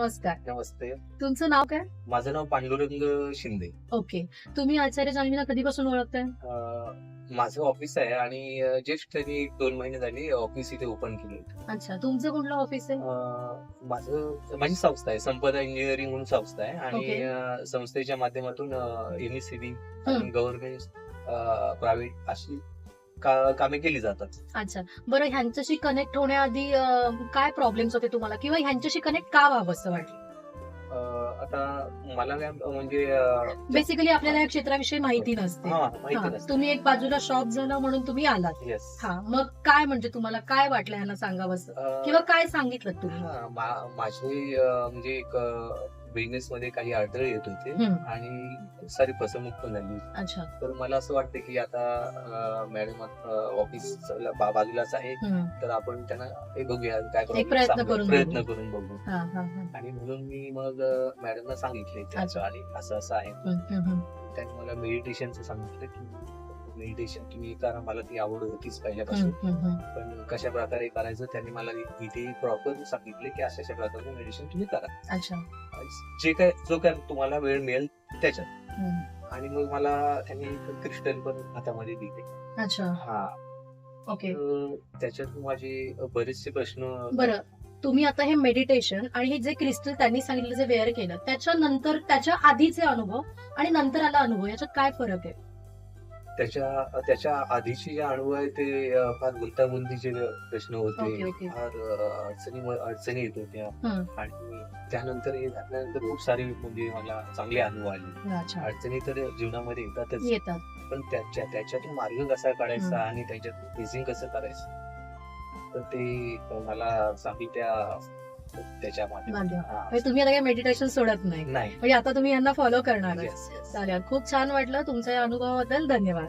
नमस्कार. नमस्ते. तुमचं नाव काय? माझं नाव पांडुरंग शिंदे. ओके. तुम्ही आचार्य जान्हवीला कधीपासून ओळखताय? माझं ऑफिस आहे आणि जस्ट त्यांनी 2 महिने झाले ऑफिस इथे ओपन केले. अच्छा. तुमचं कुठलं ऑफिस आहे? माझी संस्था आहे, संपदा इंजिनिअरिंग म्हणून संस्था आहे ओके. आणि संस्थेच्या माध्यमातून MSCB आणि गव्हर्नमेंट प्रायव्हेट अशी कामे केली जातात. अच्छा. बरं, ह्यांच्याशी कनेक्ट होण्याआधी काय प्रॉब्लेम्स होते तुम्हाला किंवा ह्यांच्याशी कनेक्ट का व्हावं असं वाटलं? आता मला काय म्हणजे बेसिकली आपल्याला या क्षेत्राविषयी माहिती नसते. माहिती हा, नसतं. तुम्ही एक बाजूला शॉप झालं म्हणून तुम्ही आलात. येस. हा, मग काय म्हणजे तुम्हाला काय वाटलं ह्यांना सांगावं किंवा काय सांगितलं तुम्ही? माझे म्हणजे एक बिझनेस मध्ये काही अडथळे येत होते आणि सारी फसवणूक पण झाली. अच्छा. तर मला असं वाटतं की आता मॅडम ऑफिस बाजूलाच आहे, तर आपण त्यांना हे बघूया काय एक प्रयत्न प्रयत्न करून बघू. हा, हा, हा. आणि म्हणून मी मग मॅडमना सांगितले त्याचं आणि असं असं आहे. त्यांनी मला मेडिटेशनचं सांगितलं की मेडिटेशन तुम्ही करा. मला ती आवड होतीच पहिल्यापासून, पण कशा प्रकारे करायचं त्यांनी मला इथे प्रॉपर सांगितले की अशा प्रकारचं मेडिटेशन तुम्ही करा. अच्छा. जो काय तुम्हाला वेळ मिळेल त्याच्यात. आणि मग मला त्यांनी क्रिस्टल पण हातामध्ये दिले. अच्छा. हा. ओके. त्याच्यात माझे बरेचसे प्रश्न. बरं, तुम्ही आता हे मेडिटेशन आणि हे जे क्रिस्टल त्यांनी सांगितलं जे वेअर केलं त्याच्यानंतर त्याच्या आधीचे अनुभव आणि नंतर आला अनुभव याच्यात काय फरक आहे? त्याच्या आधीचे जे अनुभव आहे ते फार गुंतागुंतीचे प्रश्न ओके, होते, ओके. फार अडचणी येत होत्या आणि त्यानंतर हे झाल्यानंतर खूप सारे म्हणजे मला चांगले अनुभव आले. अच्छा. अडचणी तर जीवनामध्ये येतातच, येतात. पण त्याच्यातून मार्ग कसा काढायचा आणि त्याच्यात फेसिंग कसं करायचं तर ते मला चांगली त्याच्या म्हणजे तुम्ही आता काही मेडिटेशन सोडत नाही नाही. म्हणजे आता तुम्ही यांना फॉलो करणार. Yes, yes. चालेल. खूप छान वाटलं तुमच्या या अनुभवाबद्दल. धन्यवाद.